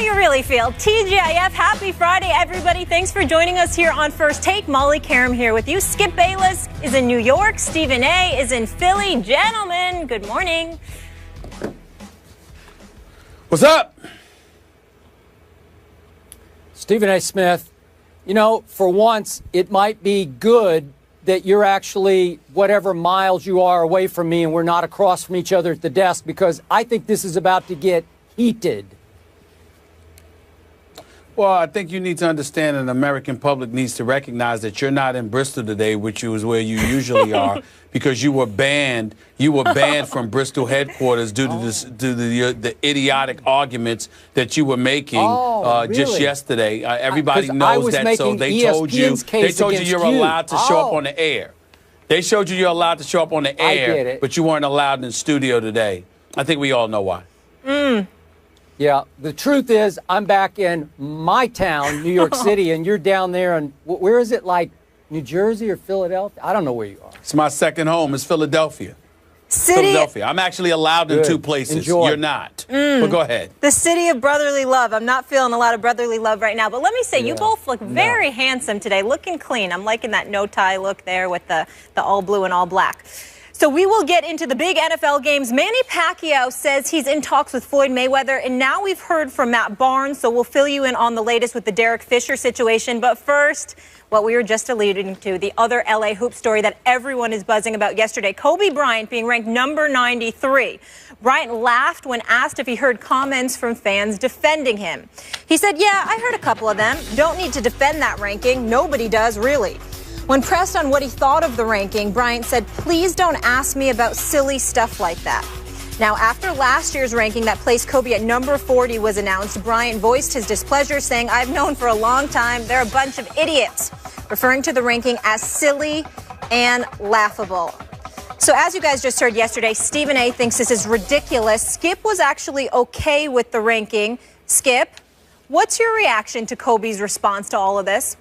you really feel. TGIF, happy Friday, everybody. Thanks for joining us here on First Take. Molly Karam here with you. Skip Bayless is in New York. Stephen A. is in Philly. Gentlemen, good morning. What's up? Stephen A. Smith, you know, for once, it might be good that you're actually whatever miles you are away from me and we're not across from each other at the desk, because I think this is about to get heated. Well, I think you need to understand, and the American public needs to recognize that you're not in Bristol today, which is where you usually are, because you were banned. You were banned from Bristol headquarters due to the idiotic arguments that you were making just yesterday. Everybody knows that, so they told you you're allowed to show up on the air. They showed you you're allowed to show up on the air, but you weren't allowed in the studio today. I think we all know why. Yeah, the truth is I'm back in my town, New York City, and you're down there, and where is it, like New Jersey or Philadelphia? I don't know where you are. It's my second home. It's Philadelphia. Philadelphia. I'm actually allowed in two places. Enjoy. You're not. But go ahead. The city of brotherly love. I'm not feeling a lot of brotherly love right now, but let me say, you both look very handsome today, looking clean. I'm liking that no-tie look there with the all blue and all black. So we will get into the big NFL games. Manny Pacquiao says he's in talks with Floyd Mayweather, and now we've heard from Matt Barnes, so we'll fill you in on the latest with the Derek Fisher situation. But first, what we were just alluding to, the other LA hoop story that everyone is buzzing about yesterday, Kobe Bryant being ranked number 93. Bryant laughed when asked if he heard comments from fans defending him. He said, "Yeah, I heard a couple of them. Don't need to defend that ranking. Nobody does, really." When pressed on what he thought of the ranking, Bryant said, "Please don't ask me about silly stuff like that." Now, after last year's ranking that placed Kobe at number 40 was announced, Bryant voiced his displeasure, saying, "I've known for a long time they're a bunch of idiots," referring to the ranking as silly and laughable. So as you guys just heard yesterday, Stephen A. thinks this is ridiculous. Skip was actually okay with the ranking. Skip, what's your reaction to Kobe's response to all of this?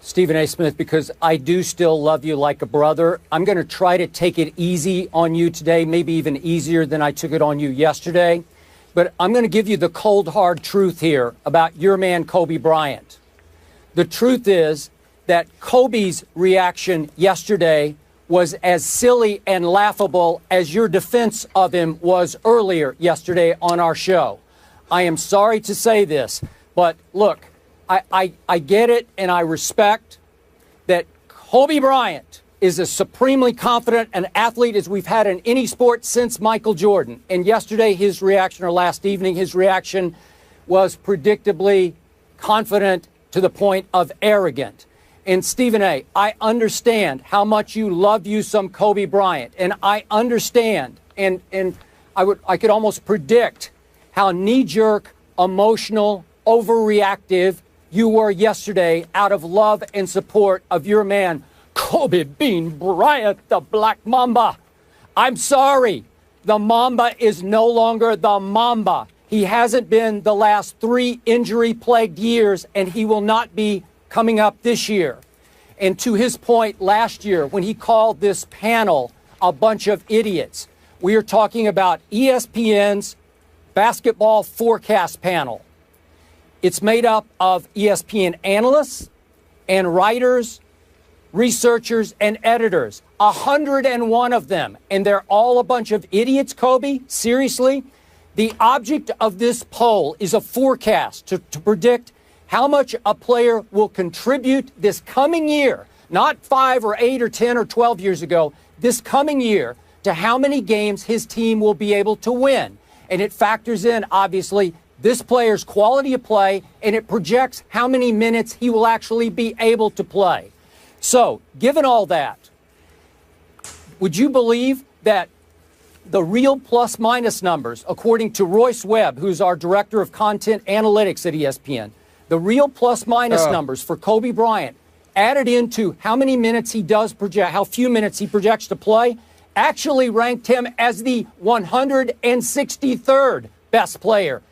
Stephen A. Smith, because I do still love you like a brother, I'm going to try to take it easy on you today, maybe even easier than I took it on you yesterday. But I'm going to give you the cold, hard truth here about your man, Kobe Bryant. The truth is that Kobe's reaction yesterday was as silly and laughable as your defense of him was earlier yesterday on our show. I am sorry to say this, but look, I get it, and I respect that Kobe Bryant is as supremely confident an athlete as we've had in any sport since Michael Jordan. And yesterday, his reaction, or last evening, his reaction was predictably confident to the point of arrogant. And Stephen A., I understand how much you love you some Kobe Bryant, and I understand, and I could almost predict how knee-jerk, emotional, overreactive you were yesterday out of love and support of your man, Kobe Bean Bryant, the Black Mamba. I'm sorry. The Mamba is no longer the Mamba. He hasn't been the last 3 injury-plagued years, and he will not be coming up this year. And to his point last year, when he called this panel a bunch of idiots, we are talking about ESPN's basketball forecast panel. It's made up of ESPN analysts and writers, researchers, and editors. 101 of them. And they're all a bunch of idiots, Kobe? Seriously? The object of this poll is a forecast to predict how much a player will contribute this coming year, not 5 or 8 or 10 or 12 years ago, this coming year, to how many games his team will be able to win. And it factors in, obviously, this player's quality of play, and it projects how many minutes he will actually be able to play. So, given all that, would you believe that the real plus-minus numbers, according to Royce Webb, who's our director of content analytics at ESPN, the real plus-minus numbers for Kobe Bryant, added into how many minutes he does project, how few minutes he projects to play, actually ranked him as the 163rd best player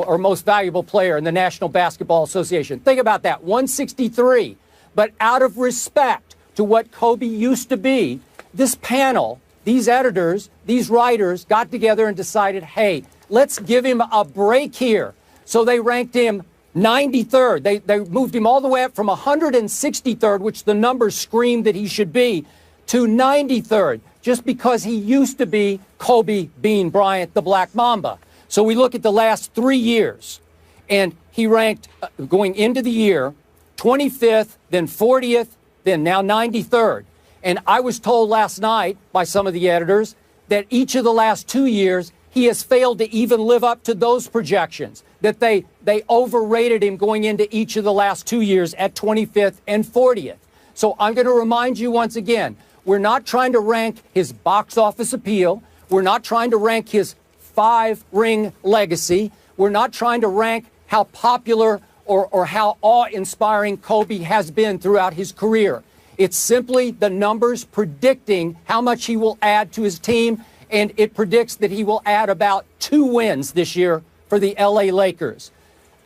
or most valuable player in the National Basketball Association. Think about that, 163. But out of respect to what Kobe used to be, this panel these editors, these writers got together and decided, hey, let's give him a break here. So they ranked him 93rd. They moved him all the way up from 163rd, which the numbers screamed that he should be, to 93rd, just because he used to be Kobe Bean Bryant, the Black Mamba. So we look at the last 3 years, and he ranked, going into the year, 25th, then 40th, then now 93rd. And I was told last night by some of the editors that each of the last 2 years, he has failed to even live up to those projections, that they overrated him going into each of the last 2 years at 25th and 40th. So I'm going to remind you once again, we're not trying to rank his box office appeal. We're not trying to rank his 5-ring legacy. We're not trying to rank how popular or how awe-inspiring Kobe has been throughout his career. It's simply the numbers predicting how much he will add to his team, and it predicts that he will add about 2 wins this year for the LA Lakers.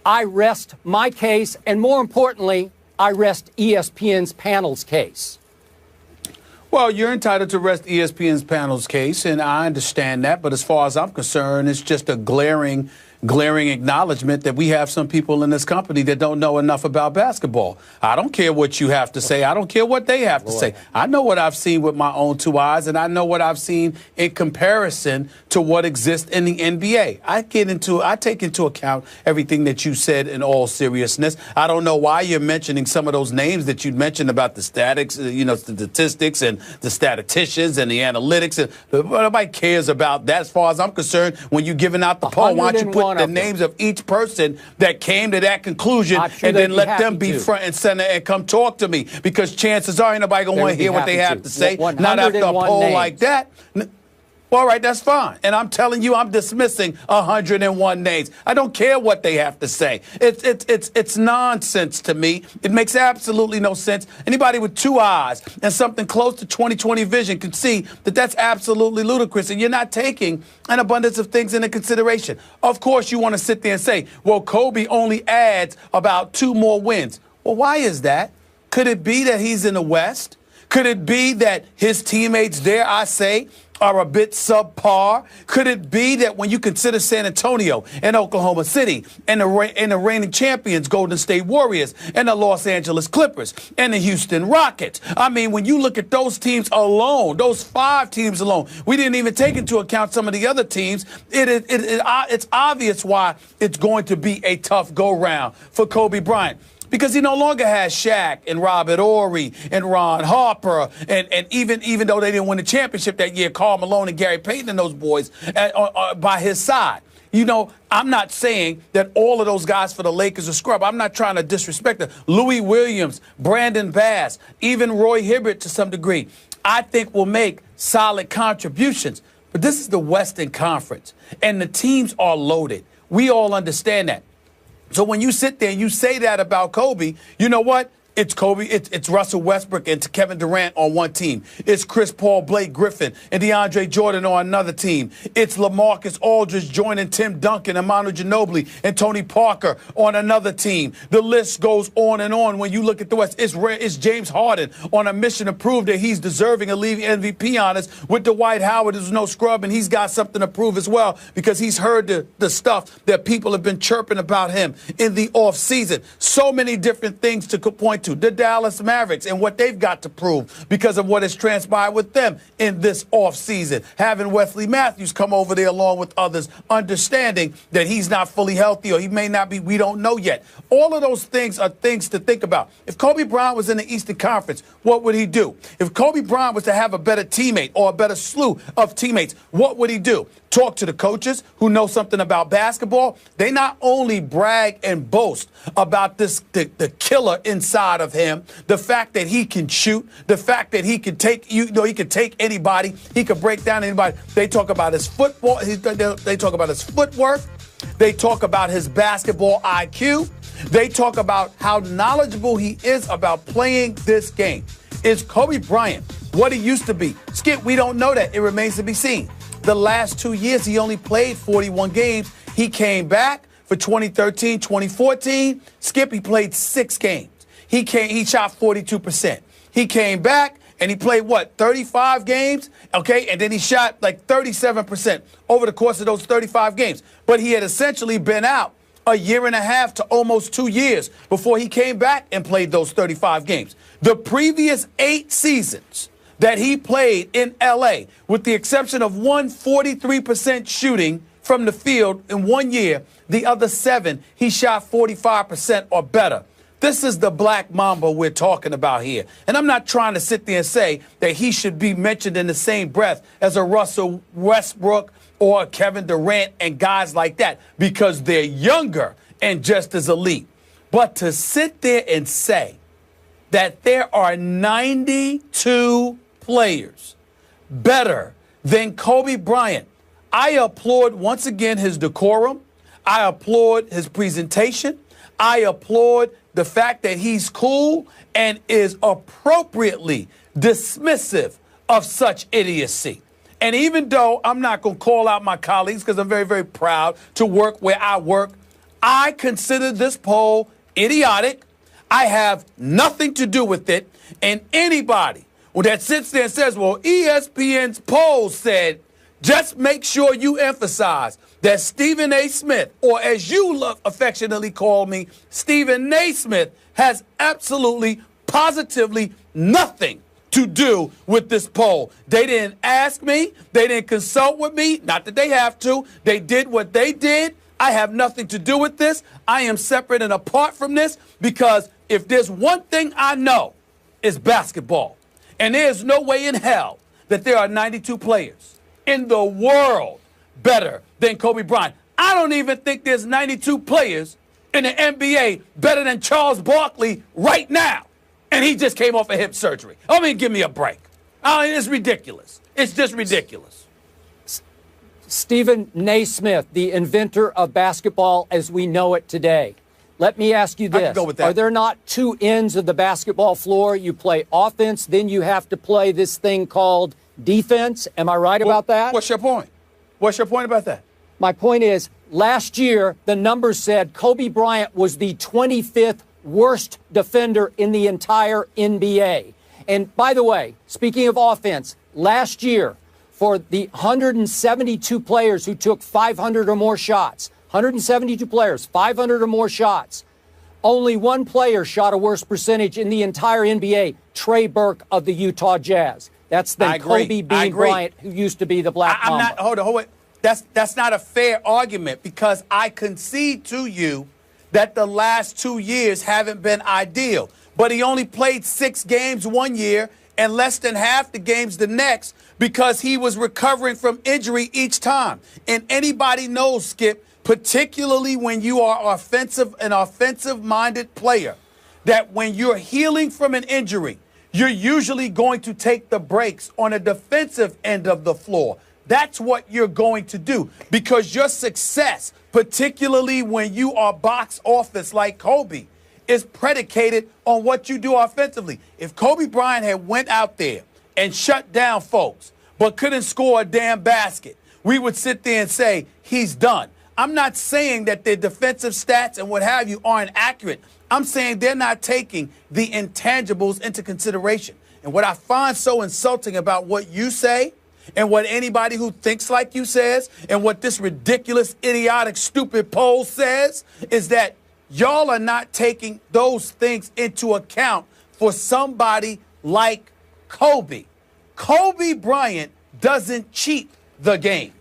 I rest my case, and more importantly, I rest ESPN's panel's case. Well, you're entitled to rest ESPN's panel's case, and I understand that. But as far as I'm concerned, it's just a glaring acknowledgement that we have some people in this company that don't know enough about basketball. I don't care what you have to say. I don't care what they have to say. I know what I've seen with my own 2 eyes, and I know what I've seen in comparison to what exists in the NBA. I take into account everything that you said in all seriousness. I don't know why you're mentioning some of those names that you mentioned about the statistics and the statisticians and the analytics. And nobody cares about that as far as I'm concerned. When you're giving out the poll, why don't you put the names of each person that came to that conclusion and then let them be front and center and come talk to me, because chances are ain't nobody going to want to hear what they have to say. Not after a poll like that. All right, that's fine. And I'm telling you, I'm dismissing 101 names. I don't care what they have to say. It's nonsense to me. It makes absolutely no sense. Anybody with 2 eyes and something close to 20/20 vision can see that that's absolutely ludicrous, and you're not taking an abundance of things into consideration. Of course, you want to sit there and say, well, Kobe only adds about 2 more wins. Well, why is that? Could it be that he's in the West? Could it be that his teammates there, I say, are a bit subpar? Could it be that when you consider San Antonio and Oklahoma City and the reigning champions, Golden State Warriors, and the Los Angeles Clippers and the Houston Rockets, I mean, when you look at those teams alone, those 5 teams alone, we didn't even take into account some of the other teams, it's obvious why it's going to be a tough go-round for Kobe Bryant. Because he no longer has Shaq and Robert Horry and Ron Harper, and even though they didn't win the championship that year, Karl Malone and Gary Payton and those boys by his side. You know, I'm not saying that all of those guys for the Lakers are scrub. I'm not trying to disrespect them. Louis Williams, Brandon Bass, even Roy Hibbert to some degree, I think will make solid contributions. But this is the Western Conference, and the teams are loaded. We all understand that. So when you sit there and you say that about Kobe, you know what? It's Kobe, it's Russell Westbrook and Kevin Durant on one team. It's Chris Paul, Blake Griffin, and DeAndre Jordan on another team. It's LaMarcus Aldridge joining Tim Duncan, Manu Ginobili, and Tony Parker on another team. The list goes on and on. When you look at the West, it's James Harden on a mission to prove that he's deserving of league MVP honors with Dwight Howard, who's no scrub, and he's got something to prove as well because he's heard the stuff that people have been chirping about him in the offseason. So many different things to point to. The Dallas Mavericks and what they've got to prove because of what has transpired with them in this offseason. Having Wesley Matthews come over there along with others, understanding that he's not fully healthy or he may not be, we don't know yet. All of those things are things to think about. If Kobe Bryant was in the Eastern Conference, what would he do? If Kobe Bryant was to have a better teammate or a better slew of teammates, what would he do? Talk to the coaches who know something about basketball. They not only brag and boast about the killer inside of him, the fact that he can shoot, the fact that he can take he can take anybody, he can break down anybody. They talk about his football. They talk about his footwork. They talk about his basketball IQ. They talk about how knowledgeable he is about playing this game. Is Kobe Bryant what he used to be? Skip, we don't know that. It remains to be seen. The last 2 years, he only played 41 games. He came back for 2013, 2014. Skip, he played 6 games. He shot 42%. He came back and he played, what, 35 games? Okay, and then he shot like 37% over the course of those 35 games. But he had essentially been out a year and a half to almost 2 years before he came back and played those 35 games. The previous 8 seasons that he played in L.A., with the exception of 143% shooting from the field in 1 year, the other 7, he shot 45% or better. This is the Black Mamba we're talking about here. And I'm not trying to sit there and say that he should be mentioned in the same breath as a Russell Westbrook or Kevin Durant and guys like that, because they're younger and just as elite. But to sit there and say that there are 92 players better than Kobe Bryant, I applaud once again his decorum. I applaud his presentation. I applaud the fact that he's cool and is appropriately dismissive of such idiocy. And even though I'm not going to call out my colleagues because I'm very, very proud to work where I work, I consider this poll idiotic. I have nothing to do with it. And anybody that sits there and says, well, ESPN's poll said, just make sure you emphasize that Stephen A. Smith, or as you affectionately call me, Stephen Naismith, has absolutely, positively nothing to do with this poll. They didn't ask me. They didn't consult with me. Not that they have to. They did what they did. I have nothing to do with this. I am separate and apart from this, because if there's one thing I know, it's basketball. And there's no way in hell that there are 92 players in the world better than Kobe Bryant. I don't even think there's 92 players in the NBA better than Charles Barkley right now. And he just came off a hip surgery. I mean, give me a break. I mean, it's ridiculous. It's just ridiculous. Stephen Naismith, the inventor of basketball as we know it today. Let me ask you this. Are there not 2 ends of the basketball floor? You play offense, then you have to play this thing called defense. Am I right about that? What's your point? What's your point about that? My point is, last year, the numbers said Kobe Bryant was the 25th worst defender in the entire NBA. And by the way, speaking of offense, last year, for the 172 players who took 500 or more shots, 172 players, 500 or more shots, only 1 player shot a worse percentage in the entire NBA, Trey Burke of the Utah Jazz. That's the Kobe Bean Bryant, who used to be the Black Mamba. Hold on. That's not a fair argument, because I concede to you that the last 2 years haven't been ideal. But he only played 6 games 1 year and less than half the games the next, because he was recovering from injury each time. And anybody knows, Skip, particularly when you are an offensive-minded player, that when you're healing from an injury, you're usually going to take the breaks on a defensive end of the floor. That's what you're going to do, because your success, particularly when you are box office like Kobe, is predicated on what you do offensively. If Kobe Bryant had went out there and shut down folks but couldn't score a damn basket, we would sit there and say he's done. I'm not saying that their defensive stats and what have you aren't accurate. I'm saying they're not taking the intangibles into consideration. And what I find so insulting about what you say and what anybody who thinks like you says and what this ridiculous, idiotic, stupid poll says is that y'all are not taking those things into account for somebody like Kobe. Kobe Bryant doesn't cheat the game.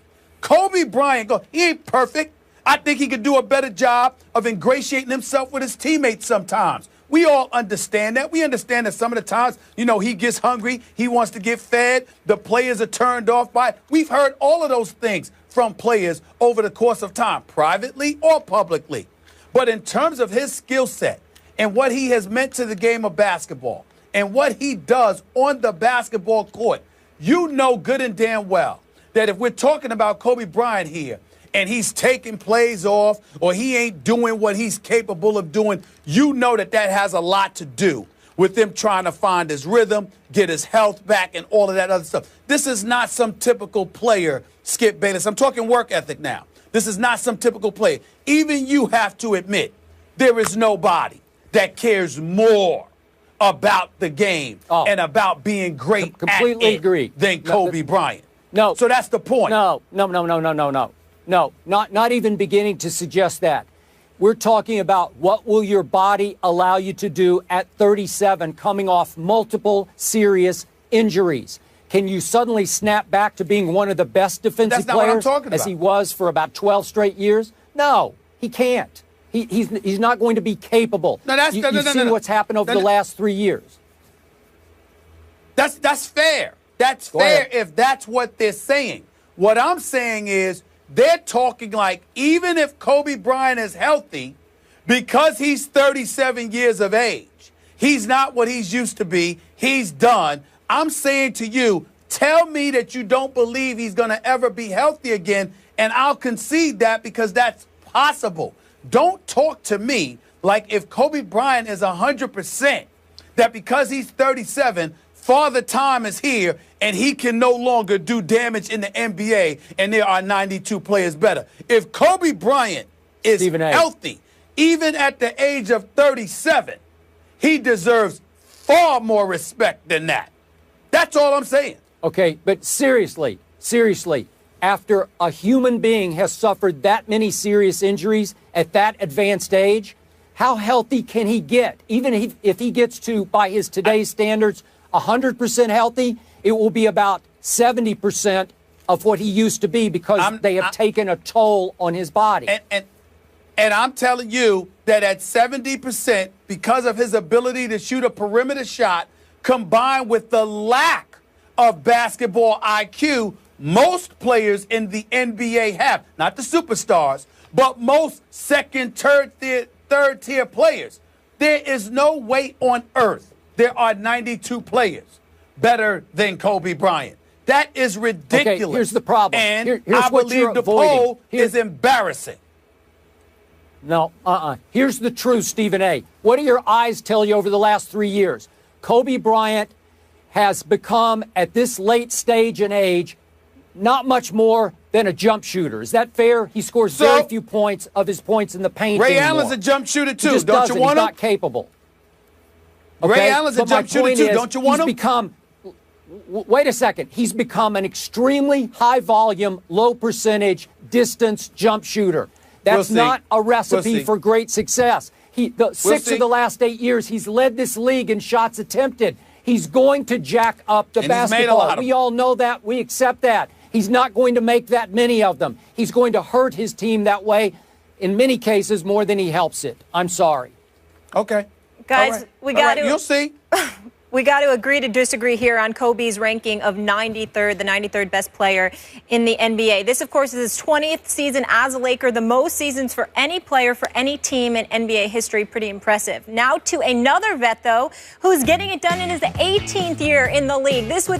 Kobe Bryant, he ain't perfect. I think he could do a better job of ingratiating himself with his teammates sometimes. We all understand that. We understand that some of the times, he gets hungry. He wants to get fed. The players are turned off by it. We've heard all of those things from players over the course of time, privately or publicly. But in terms of his skill set and what he has meant to the game of basketball and what he does on the basketball court, you know good and damn well that if we're talking about Kobe Bryant here and he's taking plays off or he ain't doing what he's capable of doing, you know that has a lot to do with him trying to find his rhythm, get his health back, and all of that other stuff. This is not some typical player, Skip Bayless. I'm talking work ethic now. This is not some typical player. Even you have to admit there is nobody that cares more about the game and about being great completely at it agree. than Kobe Bryant. No. So that's the point. No, not even beginning to suggest that. We're talking about what will your body allow you to do at 37, coming off multiple serious injuries. Can you suddenly snap back to being one of the best defensive players as he was for about 12 straight years? No, he can't. He's not going to be capable. You've seen what's happened over the last 3 years. That's fair. That's fair if that's what they're saying. What I'm saying is they're talking like even if Kobe Bryant is healthy, because he's 37 years of age, he's not what he's used to be. He's done. I'm saying to you, tell me that you don't believe he's going to ever be healthy again, and I'll concede that because that's possible. Don't talk to me like if Kobe Bryant is 100%, that because he's 37, Father Time is here and he can no longer do damage in the NBA and there are 92 players better. If Kobe Bryant is healthy, even at the age of 37, he deserves far more respect than that. That's all I'm saying. Okay, but seriously, after a human being has suffered that many serious injuries at that advanced age, how healthy can he get? Even if he gets to, by his today's standards, 100% healthy, it will be about 70% of what he used to be because they have taken a toll on his body. And I'm telling you that at 70%, because of his ability to shoot a perimeter shot, combined with the lack of basketball IQ most players in the NBA have, not the superstars, but most second, third tier players. There is no way on earth there are 92 players better than Kobe Bryant. That is ridiculous. Okay, here's the problem. And here's I believe the poll is embarrassing. No, Here's the truth, Stephen A. What do your eyes tell you over the last 3 years? Kobe Bryant has become, at this late stage and age, not much more than a jump shooter. Is that fair? He scores very few points of his points in the paint Ray anymore. Allen's a jump shooter too. He just don't you want him? him? He's not capable. Okay? Ray Allen's a jump shooter too. Don't you want him? Wait a second. He's become an extremely high volume, low percentage distance jump shooter. That's not a recipe for great success. Six of the last 8 years, he's led this league in shots attempted. He's going to jack up the basketball. We all know that. We accept that. He's not going to make that many of them. He's going to hurt his team that way, in many cases, more than he helps it. I'm sorry. Okay. Guys, we got to. You'll see. We got to agree to disagree here on Kobe's ranking of 93rd, the 93rd best player in the NBA. This, of course, is his 20th season as a Laker, the most seasons for any player for any team in NBA history. Pretty impressive. Now to another vet, though, who's getting it done in his 18th year in the league. This with